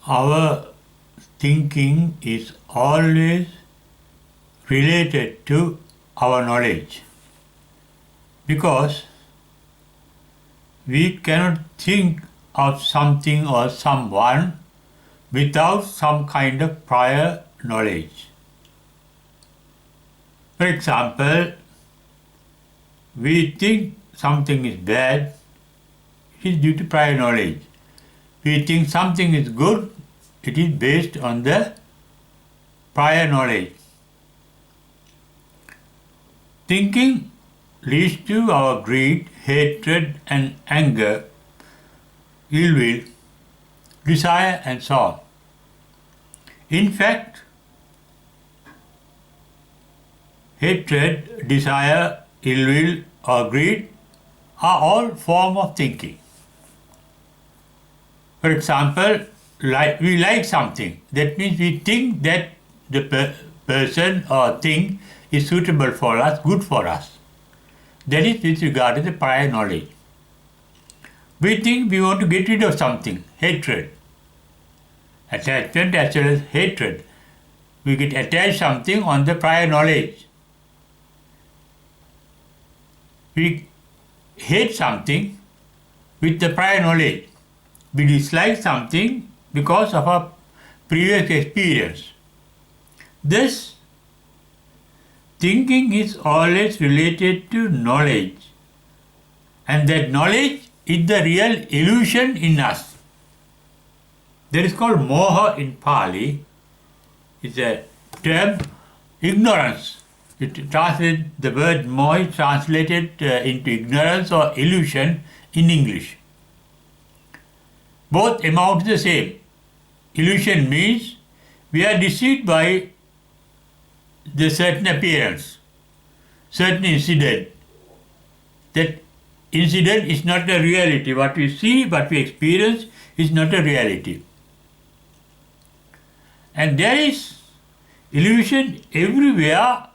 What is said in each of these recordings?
our thinking is always related to our knowledge, because we cannot think of something or someone without some kind of prior knowledge. For example, we think something is bad, it is due to prior knowledge. We think something is good, it is based on the prior knowledge. Thinking leads to our greed, hatred and anger, ill will, desire and so on. In fact, hatred, desire, ill will or greed are all forms of thinking. For example, we like something. That means we think that the person or thing is suitable for us, good for us. That is with regard to the prior knowledge. We think we want to get rid of something, hatred. Attachment as well as hatred. We get attached something on the prior knowledge. We hate something with the prior knowledge. We dislike something because of our previous experience. This thinking is always related to knowledge, and that knowledge is the real illusion in us. That is called moha in Pali. It's a term, ignorance. The word moha is translated into ignorance or illusion in English. Both amount to the same. Illusion means we are deceived by the certain appearance, certain incident. That incident is not a reality. What we see, what we experience is not a reality. And there is illusion everywhere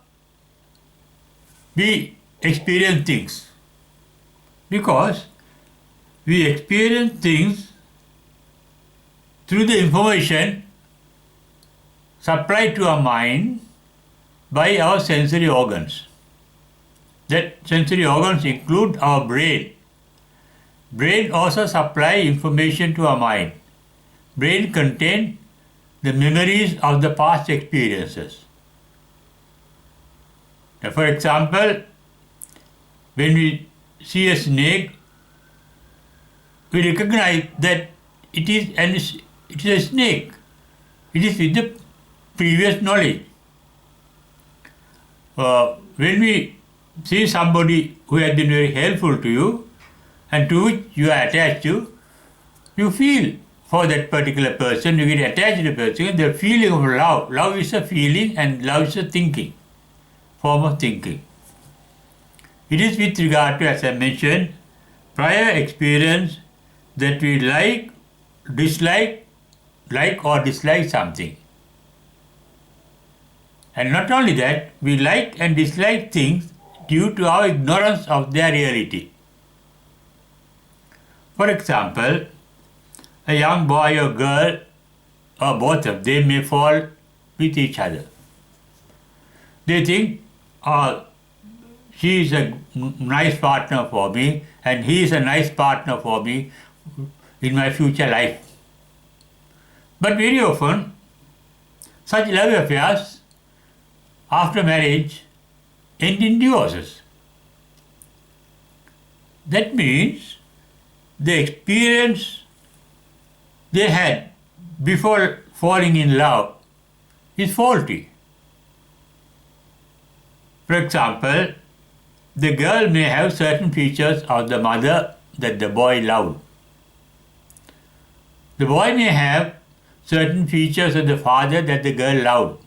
we experience things. Because we experience things through the information supplied to our mind by our sensory organs. That sensory organs include our brain. Brain also supplies information to our mind. Brain contains the memories of the past experiences. Now, for example, when we see a snake, we recognize that it is a snake. It is with the previous knowledge. When we see somebody who has been very helpful to you and to which you are attached to, you feel for that particular person, you get attached to the person, the feeling of love. Love is a feeling and love is a thinking, form of thinking. It is with regard to, as I mentioned, prior experience that we like or dislike something. And not only that, we like and dislike things due to our ignorance of their reality. For example, a young boy or girl, or both of them, may fall with each other. They think, she is a nice partner for me and he is a nice partner for me in my future life. But very often, such love affairs after marriage end in divorces. That means the experience they had before falling in love is faulty. For example, the girl may have certain features of the mother that the boy loved. The boy may have certain features of the father that the girl loved.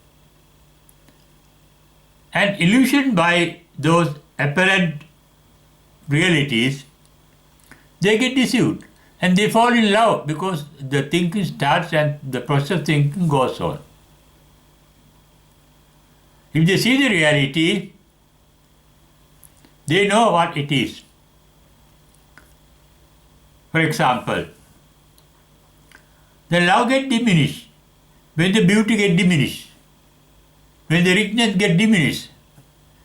And illusioned by those apparent realities, they get deceived and they fall in love because the thinking starts and the process of thinking goes on. If they see the reality, they know what it is. For example, the love gets diminished. When the beauty gets diminished. When the richness gets diminished.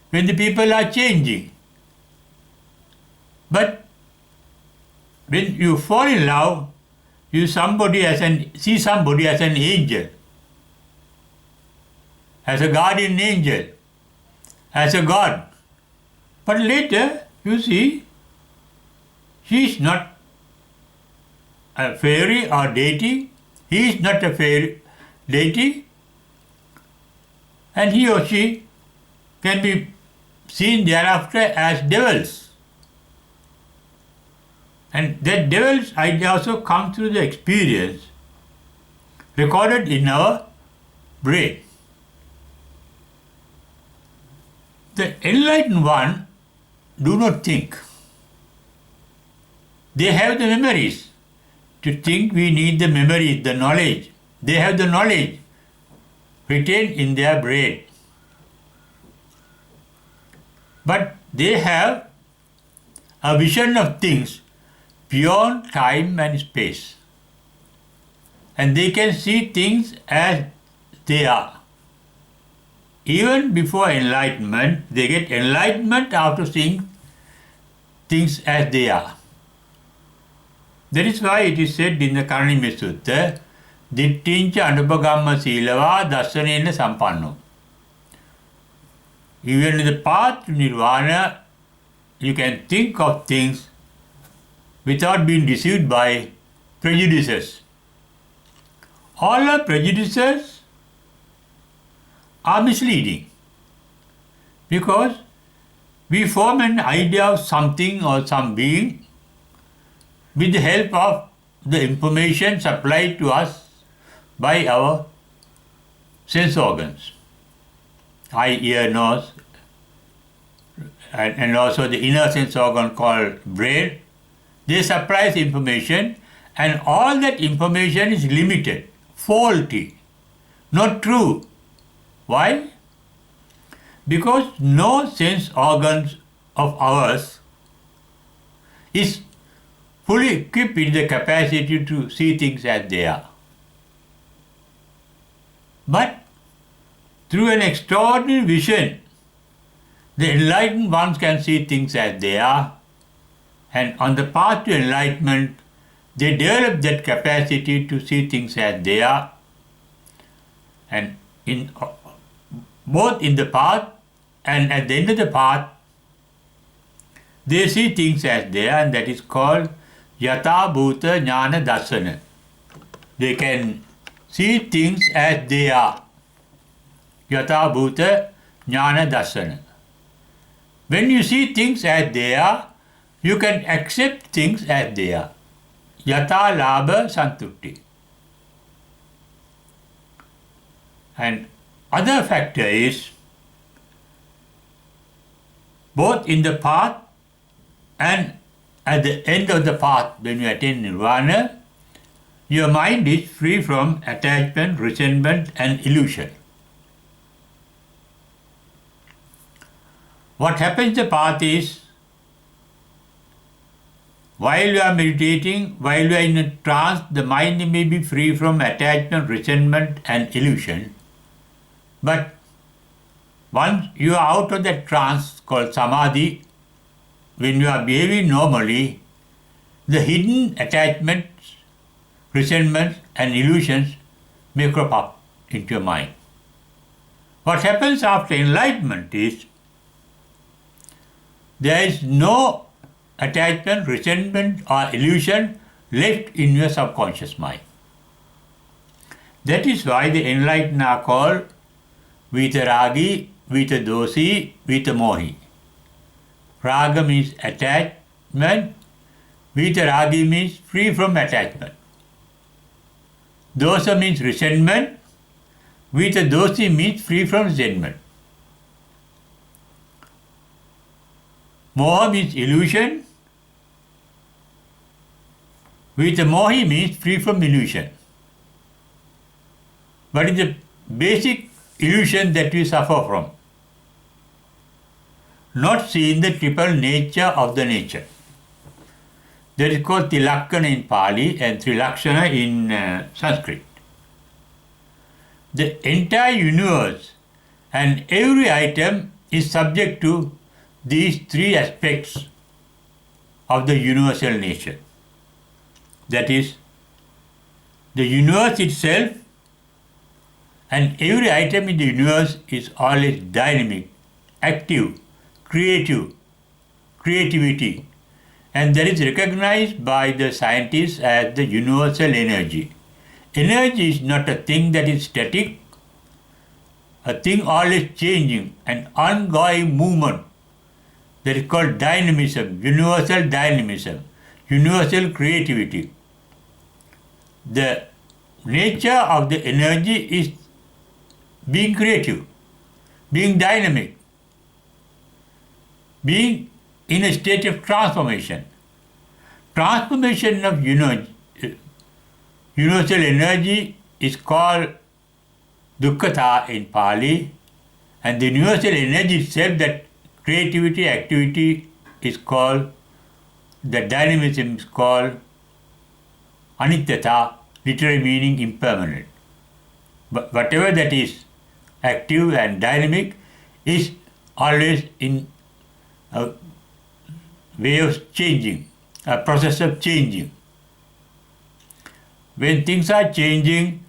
When the people are changing. But when you fall in love, you see somebody as an angel, as a guardian angel, as a god. But later, you see, she is not a fairy or deity, he is not a fairy deity, and he or she can be seen thereafter as devils. And that devil's idea also comes through the experience recorded in our brain. The enlightened one do not think. They have the memories. To think we need the memories, the knowledge. They have the knowledge retained in their brain. But they have a vision of things beyond time and space. And they can see things as they are. Even before enlightenment, they get enlightenment after seeing things as they are. That is why it is said in the Karanimya Sutta, Dittincha Anupagamma Silava Dasanena Sampanno. Even in the path to Nirvana, you can think of things without being deceived by prejudices. All our prejudices are misleading because we form an idea of something or some being with the help of the information supplied to us by our sense organs, eye, ear, nose, and also the inner sense organ called brain. They supply information, and all that information is limited, faulty, not true. Why? Because no sense organs of ours is fully equipped with the capacity to see things as they are. But through an extraordinary vision, the enlightened ones can see things as they are, and on the path to enlightenment, they develop that capacity to see things as they are, and both in the path and at the end of the path, they see things as they are, and that is called Yatha Bhuta Jnana Darsana. They can see things as they are. Yatha Bhuta Jnana Darsana. When you see things as they are, you can accept things as they are. Yatha Labha Santutti. And other factor is both in the path and at the end of the path, when you attain nirvana, your mind is free from attachment, resentment and illusion. What happens in the path is, while you are meditating, while you are in a trance, the mind may be free from attachment, resentment and illusion. But once you are out of that trance called samadhi, when you are behaving normally, the hidden attachments, resentments and illusions may crop up into your mind. What happens after enlightenment is, there is no attachment, resentment or illusion left in your subconscious mind. That is why the enlightened are called Vitaragi, Vitadosi, Vitamohi. Raga means attachment, Vitaragi means free from attachment. Dosa means resentment, Vitadosi means free from resentment. Moha means illusion, Vitamohi means free from illusion. What is the basic illusion that we suffer from? Not seeing the triple nature of the nature. That is called Tilakkhana in Pali and Trilakshana in Sanskrit. The entire universe and every item is subject to these three aspects of the universal nature. That is, the universe itself and every item in the universe is always dynamic, active, creativity, and that is recognized by the scientists as the universal energy. Energy is not a thing that is static, a thing always changing, an ongoing movement. That is called dynamism, universal creativity. The nature of the energy is being creative, being dynamic, being in a state of transformation. Transformation of universal energy is called dukkata in Pali, and the universal energy itself, that creativity, activity, is called, the dynamism is called anityata, literally meaning impermanent. But whatever that is active and dynamic is always in a way of changing, a process of changing. When things are changing,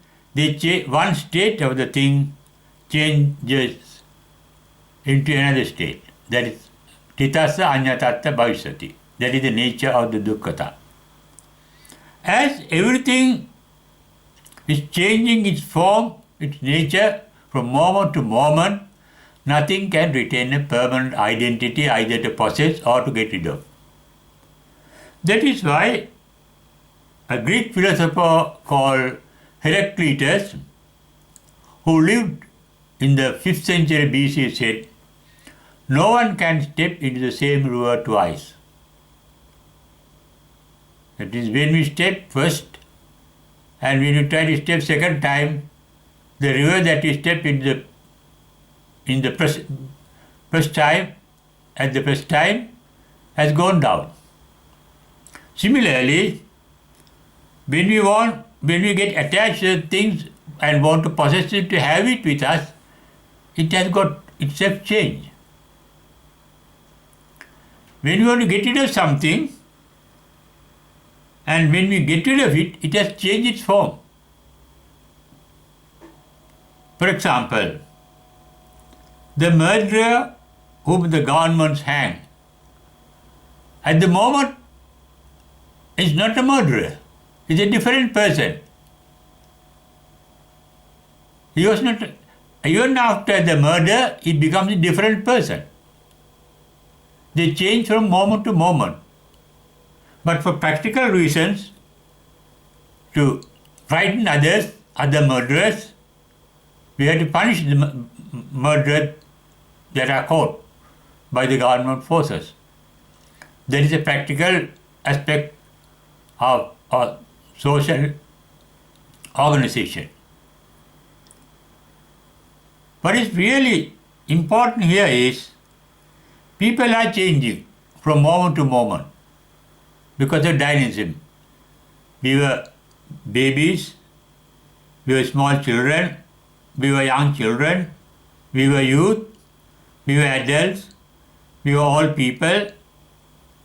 one state of the thing changes into another state. That is titassa anyatatta bhavishyati. That is the nature of the dukkata. As everything is changing its form, its nature, from moment to moment, nothing can retain a permanent identity either to possess or to get rid of. That is why a Greek philosopher called Heraclitus, who lived in the 5th century BC, said, "No one can step into the same river twice." That is, when we step first and when you try to step second time, the river that you step in the first time, at the first time, has gone down. Similarly, when we get attached to things and want to possess it, to have it with us, it has got itself changed. When we want to get rid of something, and when we get rid of it, it has changed its form. For example, the murderer whom the governments hang, at the moment is not a murderer, is a different person. He was not, even after the murder, he becomes a different person. They change from moment to moment. But for practical reasons, to frighten others, other murderers, we have to punish the murderers that are caught by the government forces. That is a practical aspect of social organization. What is really important here is people are changing from moment to moment because of dynamism. We were babies, we were small children, we were young children, we were youth, we were adults, we were old people,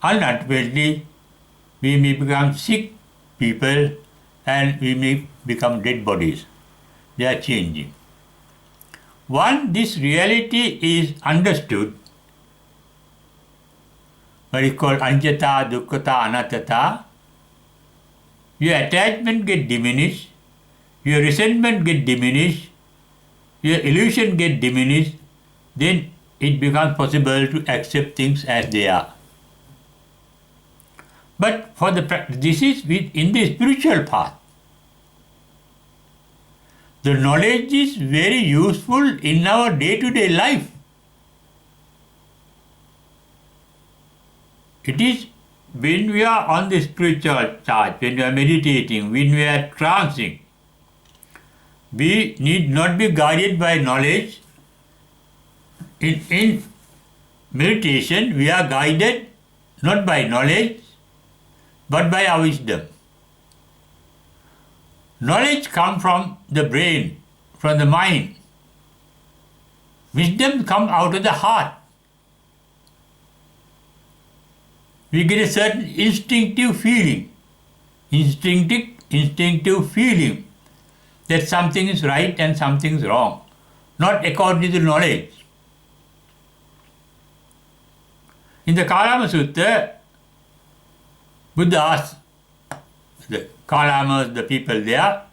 and ultimately we may become sick people and we may become dead bodies. They are changing. Once this reality is understood, what is called anjata, dukkata, anattata, your attachment get diminished, your resentment get diminished, your illusion get diminished, then it becomes possible to accept things as they are. But for this is in the spiritual path. The knowledge is very useful in our day-to-day life. It is when we are on the spiritual path, when we are meditating, when we are trancing, we need not be guided by knowledge. In meditation, we are guided not by knowledge, but by our wisdom. Knowledge comes from the brain, from the mind. Wisdom comes out of the heart. We get a certain instinctive feeling that something is right and something is wrong, not according to knowledge. In the Kalama Sutta, Buddha asked the Kalamas, the people there,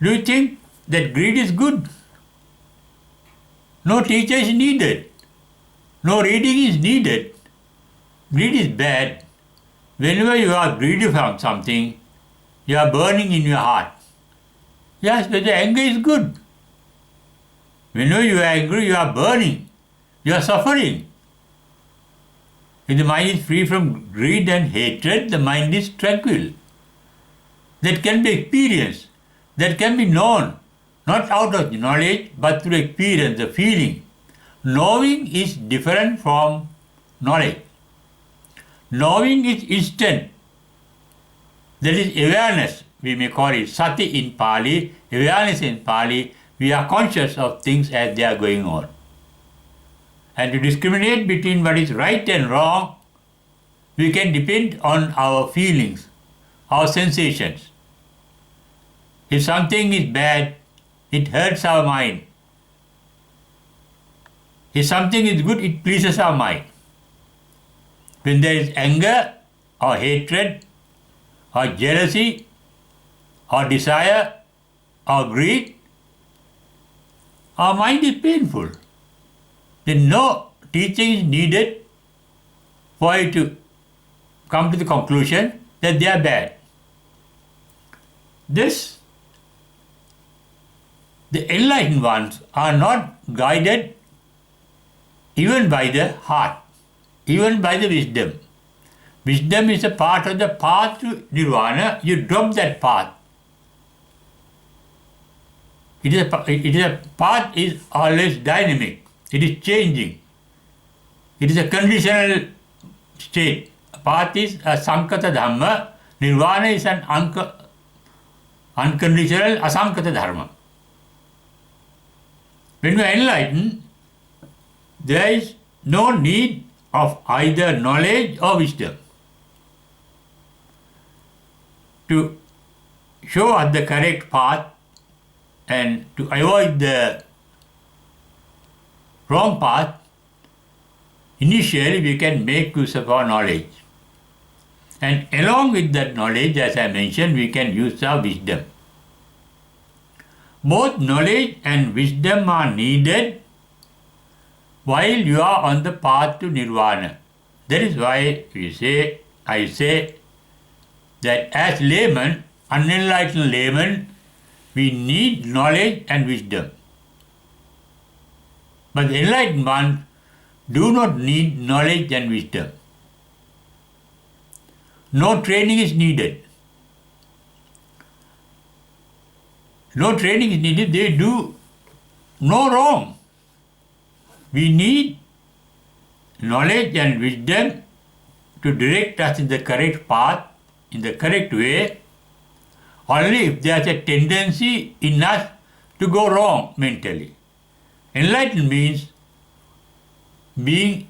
do you think that greed is good? No teacher is needed. No reading is needed. Greed is bad. Whenever you are greedy from something, you are burning in your heart. Yes, but the anger is good. Whenever you are angry, you are burning. You are suffering. If the mind is free from greed and hatred, the mind is tranquil. That can be experienced. That can be known. Not out of knowledge, but through experience, the feeling. Knowing is different from knowledge. Knowing is instant. That is awareness. We may call it sati in Pali, awareness in Pali. We are conscious of things as they are going on. And to discriminate between what is right and wrong, we can depend on our feelings, our sensations. If something is bad, it hurts our mind. If something is good, it pleases our mind. When there is anger or hatred or jealousy or desire or greed, our mind is painful. Then no teaching is needed for you to come to the conclusion that they are bad. The enlightened ones are not guided even by the heart, even by the wisdom. Wisdom is a part of the path to nirvana. You drop that path. A path is always dynamic. It is changing. It is a conditional state. A path is a sankata dhamma. Nirvana is an unconditional asankata dharma. When we are enlightened, there is no need of either knowledge or wisdom. To show us the correct path and to avoid the wrong path, initially we can make use of our knowledge. And along with that knowledge, as I mentioned, we can use our wisdom. Both knowledge and wisdom are needed while you are on the path to nirvana. That is why I say that as laymen, unenlightened laymen, we need knowledge and wisdom. But the enlightened ones do not need knowledge and wisdom. No training is needed. No training is needed. They do no wrong. We need knowledge and wisdom to direct us in the correct path, in the correct way, only if there is a tendency in us to go wrong mentally. Enlightened means being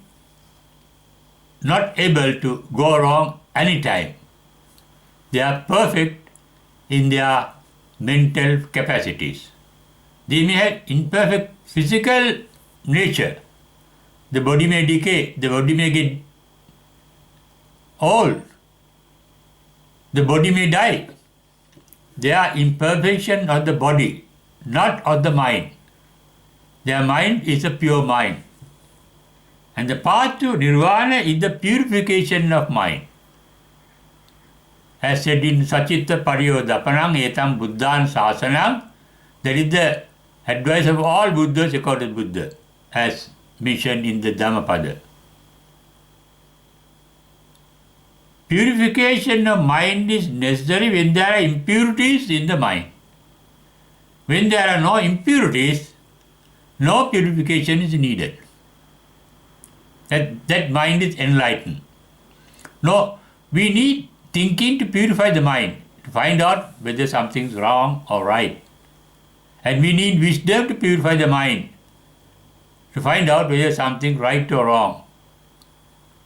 not able to go wrong anytime. They are perfect in their mental capacities. They may have imperfect physical nature. The body may decay, the body may get old, the body may die. They are imperfection of the body, not of the mind. Their mind is a pure mind. And the path to nirvana is the purification of mind. As said in Sachitta Pariyodapanam Etam Buddhan Sasanam, that is the advice of all Buddhas according to Buddha, as mentioned in the Dhammapada. Purification of mind is necessary when there are impurities in the mind. When there are no impurities, no purification is needed. That mind is enlightened. No, we need thinking to purify the mind, to find out whether something's wrong or right. And we need wisdom to purify the mind, to find out whether something's right or wrong.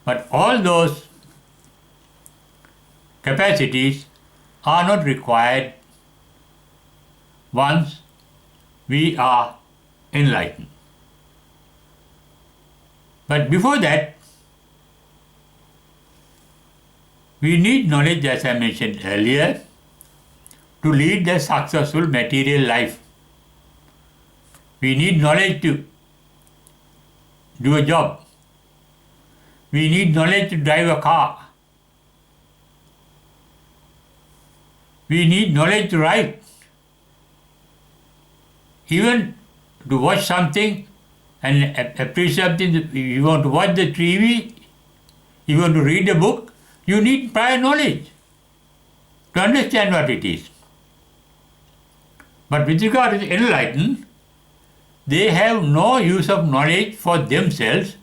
But all those capacities are not required once we are enlightened. But before that, we need knowledge, as I mentioned earlier, to lead a successful material life. We need knowledge to do a job. We need knowledge to drive a car. We need knowledge to write. Even to watch something and appreciate something, you want to watch the TV, you want to read a book, you need prior knowledge to understand what it is. But with regard to the enlightened, they have no use of knowledge for themselves,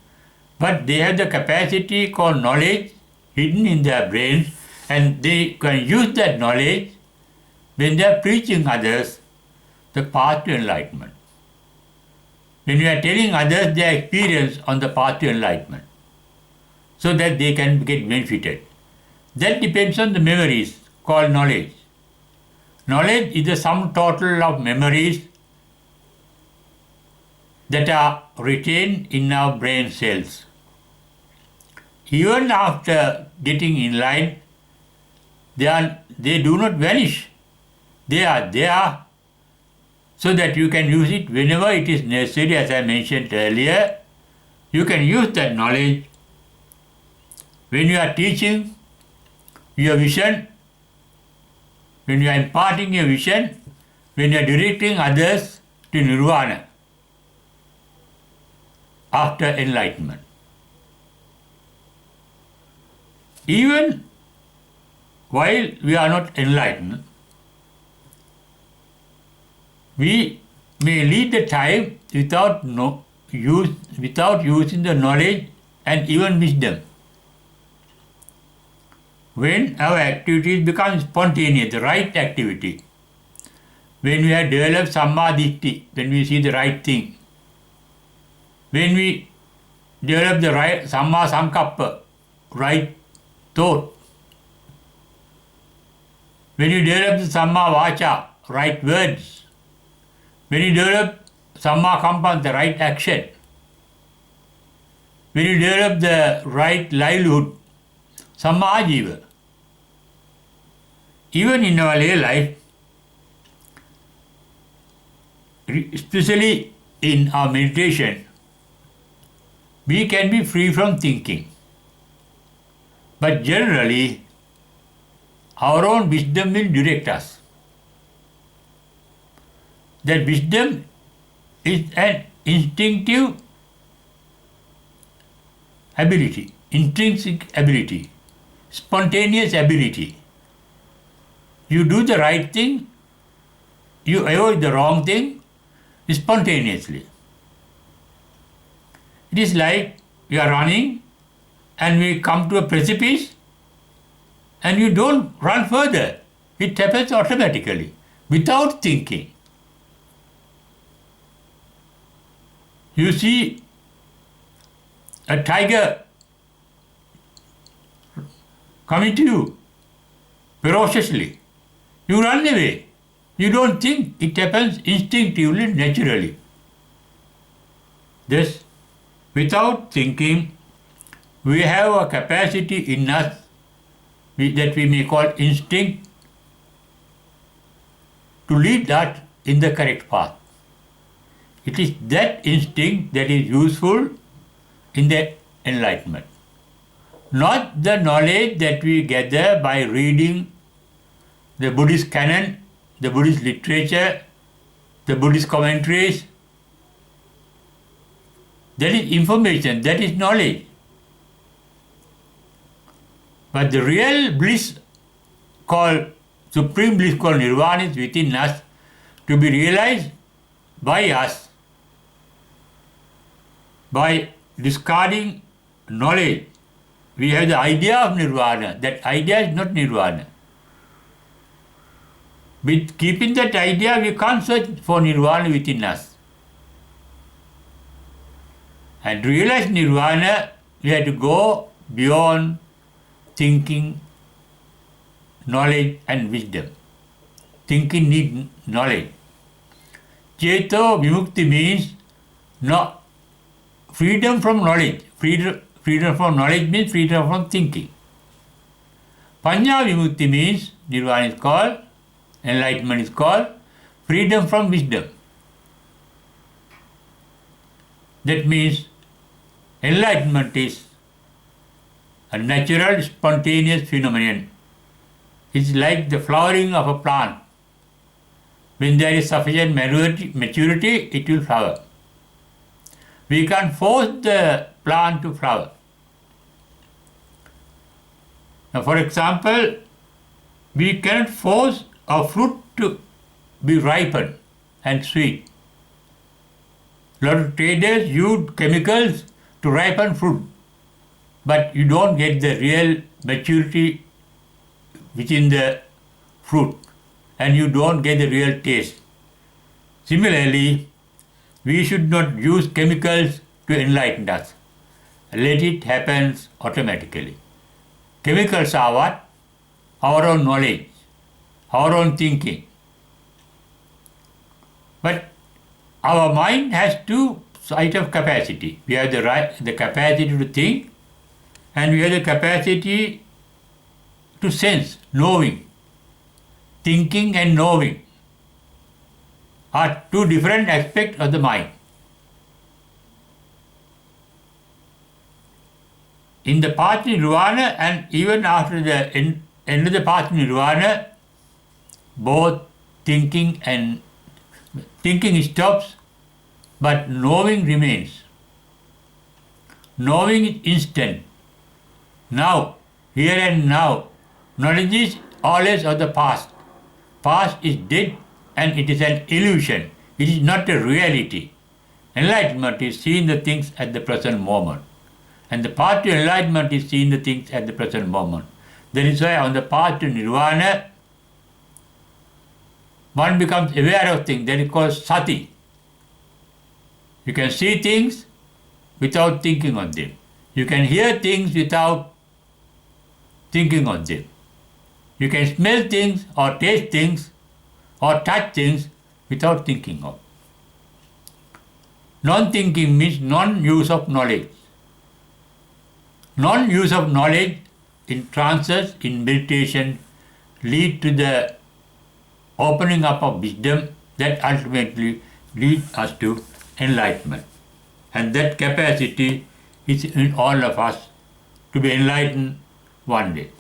but they have the capacity called knowledge hidden in their brains, and they can use that knowledge when they are preaching others the path to enlightenment. When you are telling others their experience on the path to enlightenment, so that they can get benefited. That depends on the memories called knowledge. Knowledge is the sum total of memories that are retained in our brain cells. Even after getting enlightened, they do not vanish. They are there so that you can use it whenever it is necessary. As I mentioned earlier, you can use that knowledge when you are teaching your vision, when you are imparting your vision, when you are directing others to nirvana after enlightenment. Even while we are not enlightened, we may lead the time without using the knowledge and even wisdom. When our activities become spontaneous, the right activity, when we have developed sammaditthi, when we see the right thing, when we develop the right samma sankappa, right thought, when you develop the samma vacha, right words, when you develop samma kampan, the right action, when you develop the right livelihood, samma ajiva. Even in our daily life, especially in our meditation, we can be free from thinking. But generally, our own wisdom will direct us. That wisdom is an instinctive ability, intrinsic ability, spontaneous ability. You do the right thing, you avoid the wrong thing spontaneously. It is like you are running and we come to a precipice and you don't run further. It happens automatically, without thinking. You see a tiger coming to you ferociously. You run away. You don't think. It happens instinctively, naturally. Thus, without thinking, we have a capacity in us that we may call instinct to lead us in the correct path. It is that instinct that is useful in the enlightenment. Not the knowledge that we gather by reading the Buddhist canon, the Buddhist literature, the Buddhist commentaries. That is information, that is knowledge. But the real bliss called, supreme bliss called nirvana is within us, to be realized by us by discarding knowledge we have the idea of nirvana. That idea is not nirvana. With keeping that idea, we can't search for nirvana within us. And to realize nirvana, we have to go beyond thinking, knowledge and wisdom. Thinking needs knowledge. Cheto vimukti means freedom from knowledge. Freedom from knowledge means freedom from thinking. Panya vimukti means nirvana is called, enlightenment is called, freedom from wisdom. That means enlightenment is a natural, spontaneous phenomenon. It's like the flowering of a plant. When there is sufficient maturity, it will flower. We can't force the plant to flower. Now, for example, we cannot force a fruit to be ripened and sweet. A lot of traders use chemicals to ripen fruit, but you don't get the real maturity within the fruit, and you don't get the real taste. Similarly, we should not use chemicals to enlighten us. Let it happen automatically. Chemicals are what? Our own knowledge, our own thinking. But our mind has two sides of capacity. We have the capacity to think, and we have the capacity to sense, knowing. Thinking and knowing are two different aspects of the mind. In the path to nirvana and even after the end of the path to nirvana, both thinking stops, but knowing remains. Knowing is instant. Now, here and now. Knowledge is always of the past. Past is dead and it is an illusion. It is not a reality. Enlightenment is seeing the things at the present moment. And the path to enlightenment is seeing the things at the present moment. That is why on the path to nirvana, one becomes aware of things. That is called sati. You can see things without thinking on them. You can hear things without thinking on them. You can smell things or taste things or touch things without thinking of. Non-thinking means non-use of knowledge. Non-use of knowledge in trances, in meditation, lead to the opening up of wisdom that ultimately leads us to enlightenment. And that capacity is in all of us to be enlightened one day.